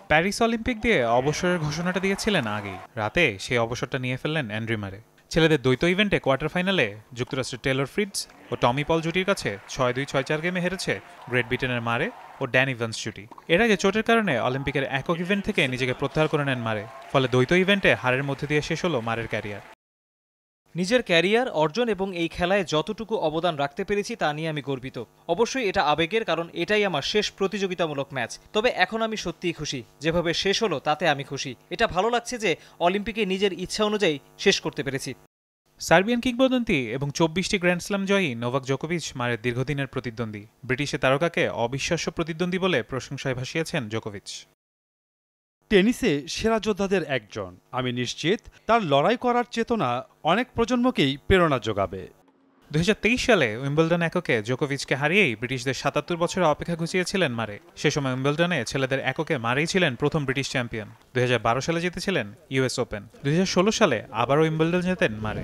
Paris Olympic দিয়ে অবসরের ঘোষণাটা দিয়েছিলেন আগেই। রাতে সেই অবসরটা নিয়ে ফেললেন অ্যান্ড্রি মারে। ছেলেদের দ্বৈত ইভেন্টে কোয়ার্টার ফাইনালে যুক্তরাষ্ট্রের টেলর ফ্রিটজ ও টমি পল জুটির কাছে 6-2 6-4 গেমে হেরেছে গ্রেট ব্রিটেনের মারে ও ড্যান ইভান্স জুটি। এর আগে চোটের কারণে অলিম্পিকের একক ইভেন্ট থেকে নিজেকে প্রত্যাহার করে নেন মারে। ফলে দ্বৈত ইভেন্টে হারের মধ্যে দিয়ে শেষ হলো মারের ক্যারিয়ার। নিজের ক্যারিয়ার অর্জন এবং এই খেলায় যতটুকু অবদান রাখতে পেরেছি তা নিয়ে আমি গর্বিত। অবশ্যই এটা আবেগের, কারণ এটাই আমার শেষ প্রতিযোগিতামূলক ম্যাচ। তবে এখন আমি সত্যিই খুশি, যেভাবে শেষ হলো তাতে আমি খুশি। এটা ভালো লাগছে যে অলিম্পিকে নিজের ইচ্ছা অনুযায়ী শেষ করতে পেরেছি। সার্বিয়ান কিংবদন্তি এবং 24টি গ্র্যান্ড স্ল্যাম জয়ী নোভাক জোকোভিচ মারের দীর্ঘদিনের প্রতিদ্বন্দ্বী। ব্রিটিশের তারকাকে অবিশ্বাস্য প্রতিদ্বন্দ্বী বলে প্রশংসায় ভাসিয়েছেন জোকোভিচ। টেনিসে সেরা যোদ্ধাদের একজন। আমি নিশ্চিত তার লড়াই করার চেতনা অনেক প্রজন্মকেই প্রেরণা যোগাবে। 2023 সালে উইম্বলডন এককে জোকোভিচকে হারিয়েই ব্রিটিশদের 77 বছরের অপেক্ষা ঘুচিয়েছিলেন মারে। সে সময় উইম্বলডনে ছেলেদের এককে মারেই ছিলেন প্রথম ব্রিটিশ চ্যাম্পিয়ন। 2012 সালে জিতেছিলেন ইউএস ওপেন। 2016 সালে আবারও উইম্বলডন জেতেন মারে।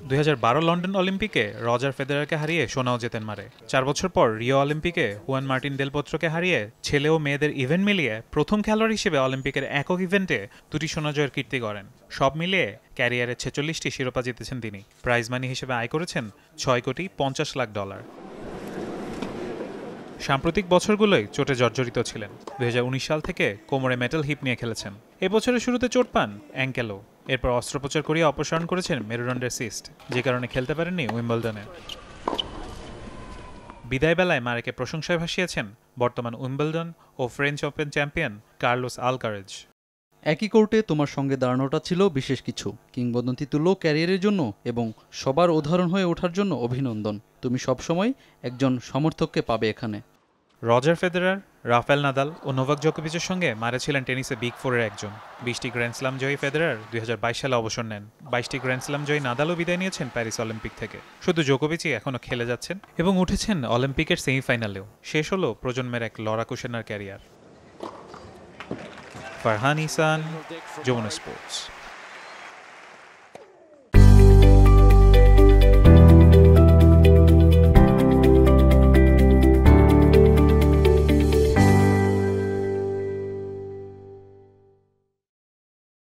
2012 লন্ডন অলিম্পিকে রজার ফেদেরারকে হারিয়ে সোনাও জেতেন মারে। 4 বছর পর রিও অলিম্পিকে হুয়ান মার্টিন দেল পোত্রোকে হারিয়ে ছেলে ও মেয়েদের ইভেন্ট মিলিয়ে প্রথম খেলোয়াড় হিসেবে অলিম্পিকের একক ইভেন্টে 2টি সোনা জয়ের কীর্তি গড়েন। সব মিলিয়ে ক্যারিয়ারে 46টি শিরোপা জিতেছেন তিনি। প্রাইজ মানি হিসেবে আয় করেছেন $6,50,00,000। সাম্প্রতিক বছরগুলোই চোটে জর্জরিত ছিলেন। 2019 সাল থেকে কোমরে মেটাল হিপ নিয়ে খেলেছেন। এ বছরের শুরুতে চোট পান অ্যাঙ্কেলও। এরপর অস্ত্রোপচার করিয়ে অপসারণ করেছেন মেরুদণ্ডের সিস্ট, যে কারণে খেলতে পারেননি উইম্বলডনে। বিদায় বেলায় মারেকে প্রশংসায় ভাসিয়েছেন বর্তমান উইম্বলডন ও French Open champion Carlos Alcaraz. একই কোর্টে তোমার সঙ্গে দাঁড়ানোটা ছিল বিশেষ কিছু। কিংবদন্তি তুল্য ক্যারিয়ারের জন্য এবং সবার উদাহরণ হয়ে ওঠার জন্য অভিনন্দন। তুমি সবসময় একজন সমর্থককে পাবে এখানে। রজার ফেদেরার, রাফেল নাদাল ও নোভাক জোকোভিচের সঙ্গে মারে ছিলেন টেনিসে বিগ ফোরের একজন। 20টি গ্র্যান্ড স্ল্যাম জয়ী ফেদেরার 2022 সালে অবসর নেন। 22টি গ্র্যান্ড স্ল্যাম জয়ী নাদালও বিদায় নিয়েছেন প্যারিস অলিম্পিক থেকে। শুধু জোকোভিচই এখনও খেলে যাচ্ছেন এবং উঠেছেন অলিম্পিকের সেমিফাইনালেও। শেষ হলো প্রজন্মের এক লড়াকু সেনার ক্যারিয়ার। ফারহান ইসান, যমুনা স্পোর্টস।